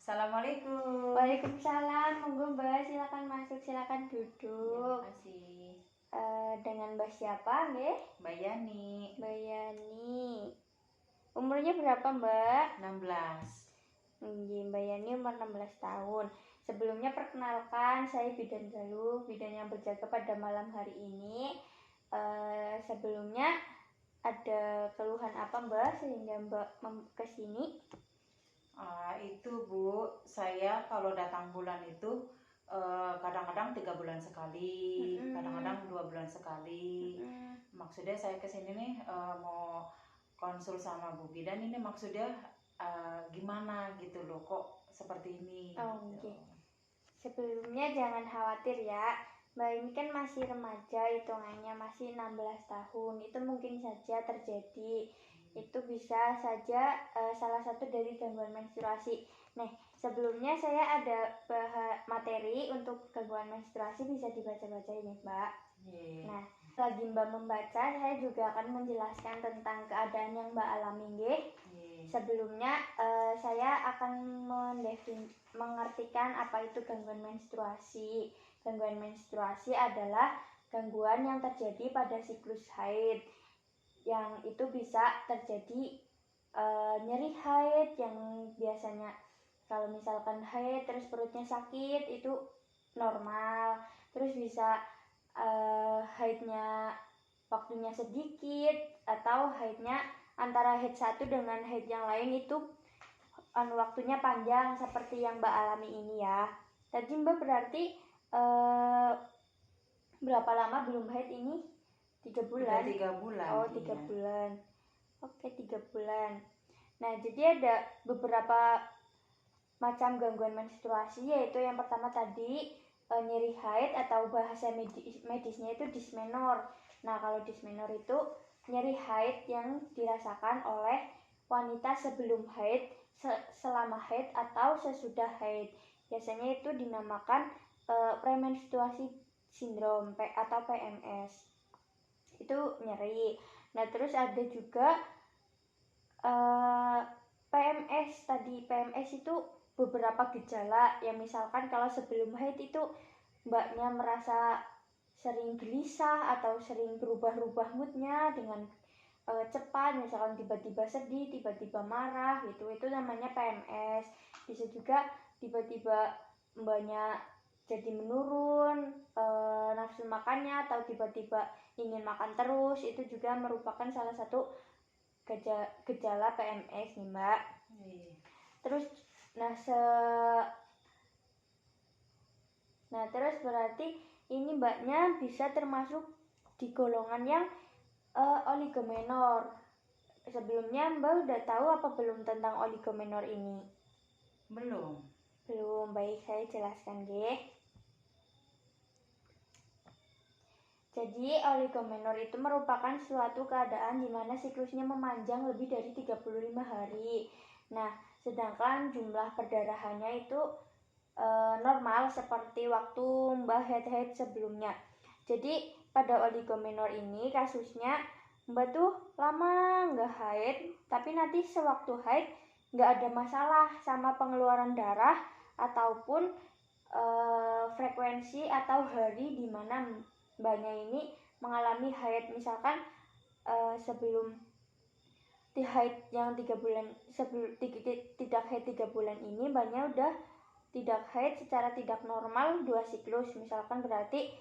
Assalamualaikum. Waalaikumsalam, monggo Mbak, silakan masuk, silakan duduk. Terima kasih. Dengan Mbak siapa, nggih? Mbak Yani. Mbak Yani. Umurnya berapa, Mbak? 16. Nggih, Mbak Yani umur 16 tahun. Sebelumnya perkenalkan, saya bidan Galuh, bidan yang berjaga pada malam hari ini. Sebelumnya ada keluhan apa, Mbak, sehingga Mbak kesini? Itu Bu, saya kalau datang bulan itu kadang-kadang 3 bulan sekali, kadang-kadang 2 bulan sekali. Maksudnya saya kesini nih mau konsul sama Bu Bidan, ini maksudnya gimana gitu loh, kok seperti ini. Oh, gitu. okay. Sebelumnya jangan khawatir ya, Mbak ini kan masih remaja, hitungannya masih 16 tahun. Itu mungkin saja terjadi. Itu bisa saja salah satu dari gangguan menstruasi. Nah, sebelumnya saya ada materi untuk gangguan menstruasi, bisa dibaca-baca ini, Mbak. Nah, lagi Mbak membaca, saya juga akan menjelaskan tentang keadaan yang Mbak alami, nggih. Sebelumnya saya akan mengartikan apa itu gangguan menstruasi. Gangguan menstruasi adalah gangguan yang terjadi pada siklus haid, yang itu bisa terjadi nyeri haid yang biasanya kalau misalkan haid terus perutnya sakit itu normal, terus bisa haidnya waktunya sedikit, atau haidnya antara haid satu dengan haid yang lain itu waktunya panjang seperti yang Mbak alami ini ya. Tadi Mbak berarti berapa lama belum haid ini? 3 bulan? Udah 3 bulan. Oh, 3 bulan. Oke, 3 bulan. Nah, jadi ada beberapa macam gangguan menstruasi, yaitu yang pertama tadi nyeri haid atau bahasa medisnya itu dismenor. Nah, kalau dismenor itu nyeri haid yang dirasakan oleh wanita sebelum haid, selama haid atau sesudah haid. Biasanya itu dinamakan premenstruasi sindrom atau PMS. Itu nyeri. Nah, terus ada juga PMS tadi. PMS itu beberapa gejala yang misalkan kalau sebelum haid itu mbaknya merasa sering gelisah atau sering berubah-ubah moodnya dengan cepat, misalkan tiba-tiba sedih, tiba-tiba marah gitu, itu namanya PMS. Bisa juga tiba-tiba mbaknya jadi menurun nafsu makannya atau tiba-tiba ingin makan terus, itu juga merupakan salah satu gejala PMS nih, Mbak. Terus terus berarti ini mbaknya bisa termasuk di golongan yang oligomenor. Sebelumnya Mbak udah tahu apa belum tentang oligomenor ini? Belum. Baik, saya jelaskan nggih. Jadi oligomenor itu merupakan suatu keadaan di mana siklusnya memanjang lebih dari 35 hari. Nah, sedangkan jumlah perdarahannya itu normal seperti waktu Mbak haid sebelumnya. Jadi pada oligomenor ini kasusnya Mbak tuh lama nggak haid, tapi nanti sewaktu haid nggak ada masalah sama pengeluaran darah ataupun frekuensi atau hari di mana mbaknya ini mengalami haid. Misalkan sebelum haid yang 3 bulan, tidak haid 3 bulan ini mbaknya udah tidak haid secara tidak normal 2 siklus, misalkan berarti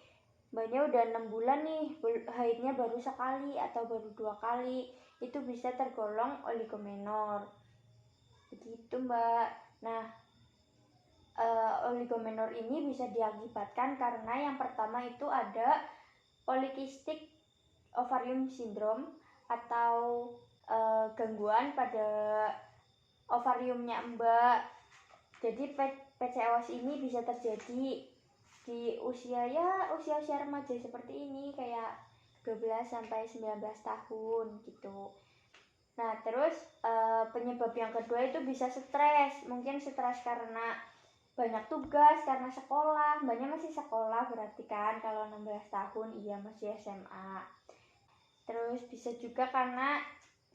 mbaknya udah 6 bulan nih, haidnya baru sekali atau baru 2 kali, itu bisa tergolong oligomenor. Begitu, Mbak. Nah, oligomenor ini bisa diakibatkan karena yang pertama itu ada polycystic ovarium syndrome atau gangguan pada ovariumnya Mbak. Jadi PCOS ini bisa terjadi di usia remaja seperti ini, kayak 12 sampai 19 tahun gitu. Nah, terus penyebab yang kedua itu bisa stres. Mungkin stres karena banyak tugas, karena sekolah. Mbaknya masih sekolah berarti kan, kalau 16 tahun, iya masih SMA. Terus bisa juga karena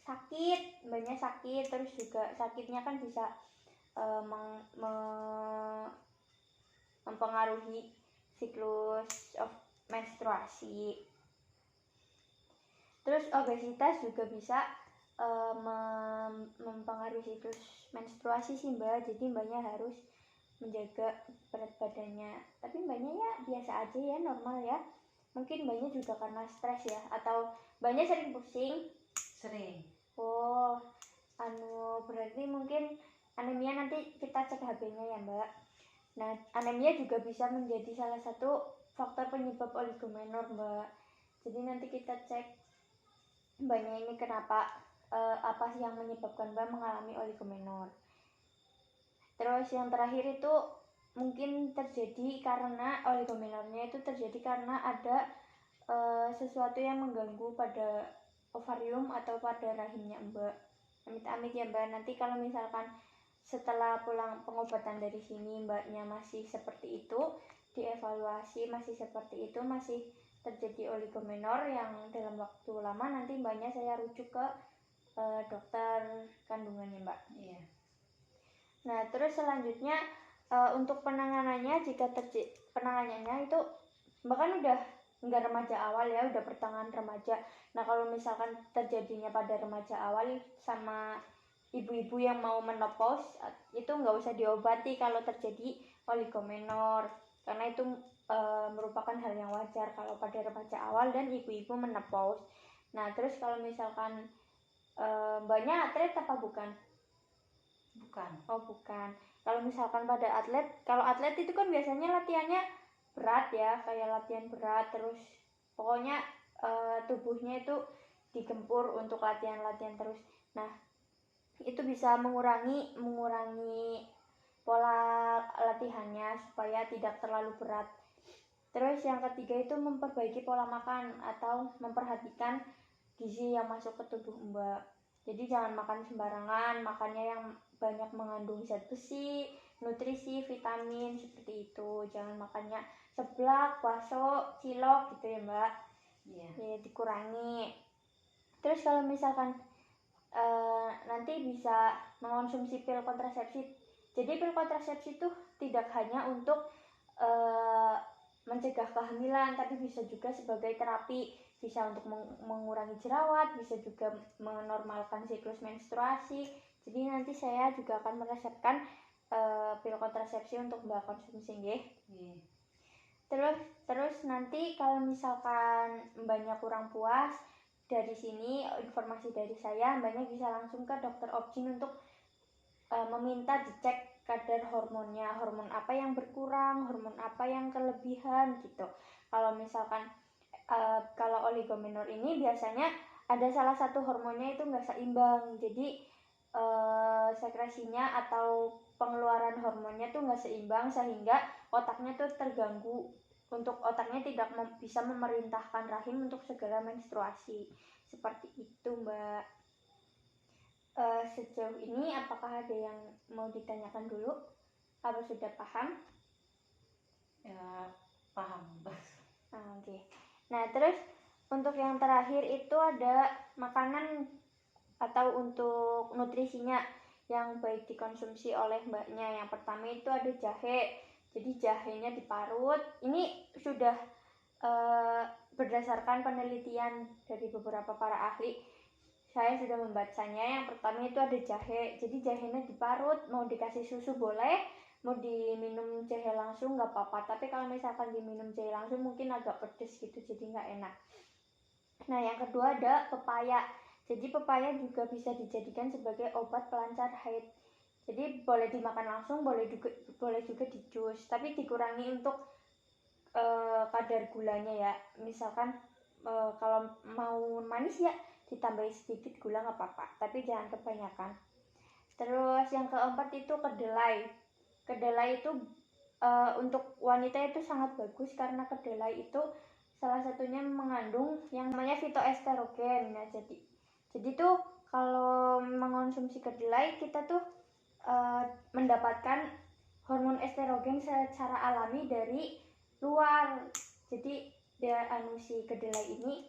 sakit, mbaknya sakit, terus juga sakitnya kan bisa mempengaruhi siklus of menstruasi. Terus obesitas juga bisa mempengaruhi siklus menstruasi sih Mbak. Jadi Mbaknya harus menjaga berat badannya. Tapi Mbaknya ya biasa aja ya, normal ya. Mungkin Mbaknya juga karena stres ya, atau Mbaknya sering pusing? Sering. Oh, berarti mungkin anemia, nanti kita cek HB-nya ya Mbak. Nah, anemia juga bisa menjadi salah satu faktor penyebab oligomenor Mbak. Jadi nanti kita cek Mbaknya ini kenapa, apa sih yang menyebabkan Mbak mengalami oligomenor. Terus yang terakhir itu mungkin terjadi karena oligomenornya itu terjadi karena ada sesuatu yang mengganggu pada ovarium atau pada rahimnya Mbak. Amit-amit ya Mbak, nanti kalau misalkan setelah pulang pengobatan dari sini Mbaknya masih seperti itu, dievaluasi masih seperti itu, masih terjadi oligomenor yang dalam waktu lama, nanti Mbaknya saya rujuk ke dokter kandungannya Mbak. Iya. Nah, terus selanjutnya untuk penanganannya, jika penanganannya itu Mbak kan udah nggak remaja awal ya, udah pertengahan remaja. Nah, kalau misalkan terjadinya pada remaja awal sama ibu-ibu yang mau menopause, itu nggak usah diobati kalau terjadi oligomenor, karena itu merupakan hal yang wajar kalau pada remaja awal dan ibu-ibu menopause. Nah, terus kalau misalkan Mbaknya atlet apa bukan? Bukan. Oh bukan. Kalau misalkan pada atlet, kalau atlet itu kan biasanya latihannya berat ya, kayak latihan berat, terus pokoknya tubuhnya itu digempur untuk latihan-latihan terus. Nah, itu bisa mengurangi pola latihannya supaya tidak terlalu berat. Terus yang ketiga itu memperbaiki pola makan atau memperhatikan gizi yang masuk ke tubuh Mbak. Jadi jangan makan sembarangan, makannya yang banyak mengandung zat besi, nutrisi, vitamin, seperti itu. Jangan makannya seblak, bakso, cilok gitu ya Mbak. Iya. Ya, dikurangi. Terus kalau misalkan nanti bisa mengonsumsi pil kontrasepsi. Jadi pil kontrasepsi itu tidak hanya untuk mencegah kehamilan, tapi bisa juga sebagai terapi, bisa untuk mengurangi jerawat, bisa juga menormalkan siklus menstruasi. Jadi nanti saya juga akan meresepkan pil kontrasepsi untuk Mbak konsumsi nggih. Iya. Terus nanti kalau misalkan Mbaknya kurang puas dari sini, informasi dari saya, Mbaknya bisa langsung ke dokter Obgyn untuk meminta dicek kadar hormonnya, hormon apa yang berkurang, hormon apa yang kelebihan gitu. Kalau misalkan kalau oligomenor ini biasanya ada salah satu hormonnya itu nggak seimbang, jadi sekresinya atau pengeluaran hormonnya tuh nggak seimbang, sehingga otaknya tuh terganggu, untuk otaknya tidak bisa memerintahkan rahim untuk segera menstruasi. Seperti itu Mbak. Sejauh ini apakah ada yang mau ditanyakan dulu? Apa sudah paham? Ya, paham. Oke. Nah, terus untuk yang terakhir itu ada makanan atau untuk nutrisinya yang baik dikonsumsi oleh Mbaknya. Yang pertama itu ada jahe. Jadi jahenya diparut. Ini sudah berdasarkan penelitian dari beberapa para ahli. Saya sudah membacanya. Yang pertama itu ada jahe. Jadi jahenya diparut, mau dikasih susu boleh, mau diminum jahe langsung nggak apa-apa. Tapi kalau misalkan diminum jahe langsung mungkin agak pedes gitu, jadi nggak enak. Nah, yang kedua ada pepaya. Jadi pepaya juga bisa dijadikan sebagai obat pelancar haid. Jadi boleh dimakan langsung, boleh juga di jus, tapi dikurangi untuk kadar gulanya ya. Misalkan kalau mau manis ya ditambahin sedikit gula nggak apa-apa, tapi jangan kebanyakan. Terus yang keempat itu kedelai. Kedelai itu untuk wanita itu sangat bagus karena kedelai itu salah satunya mengandung yang namanya fitoestrogen. Nah, jadi tuh kalau mengonsumsi kedelai kita tuh mendapatkan hormon estrogen secara alami dari luar. Jadi si kedelai ini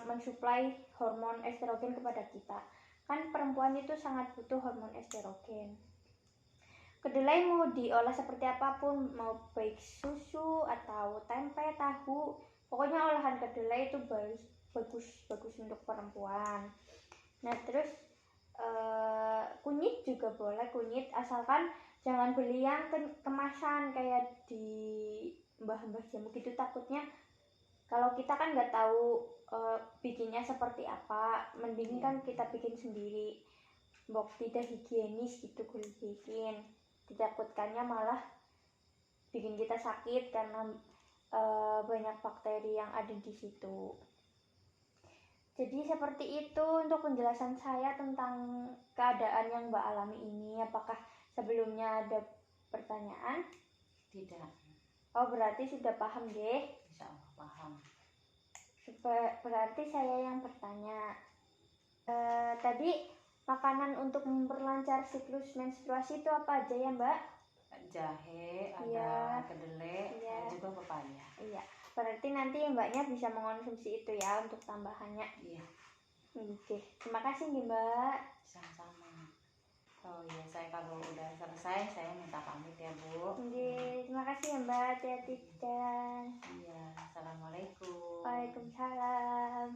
mensuplai hormon estrogen kepada kita. Kan perempuan itu sangat butuh hormon estrogen. kedelai mau diolah seperti apapun, mau baik susu atau tempe, tahu, pokoknya olahan kedelai itu bagus untuk perempuan. Nah terus kunyit juga boleh, kunyit asalkan jangan beli yang kemasan kayak di mbah-mbah jamu gitu, takutnya kalau kita kan nggak tahu bikinnya seperti apa, mending kan kita bikin sendiri, bok tidak higienis gitu kulit bikin, ditakutkannya malah bikin kita sakit karena banyak bakteri yang ada di situ. Jadi seperti itu untuk penjelasan saya tentang keadaan yang Mbak alami ini. Apakah sebelumnya ada pertanyaan? Tidak. Oh berarti sudah paham deh. Insya Allah paham. Berarti saya yang bertanya. Tadi makanan untuk memperlancar siklus menstruasi itu apa aja ya Mbak? Jahe, ada Iya. kedelai, Iya. ada juga pepaya. Iya. Berarti nanti Mbaknya bisa mengonsumsi itu ya untuk tambahannya. Iya. Oke. Terima kasih nih Mbak. Sama-sama. Oh iya, saya kalau udah selesai saya minta pamit ya Bu. Oke, terima kasih ya Mbak. Hati-hati dan Iya, assalamualaikum. Waalaikumsalam.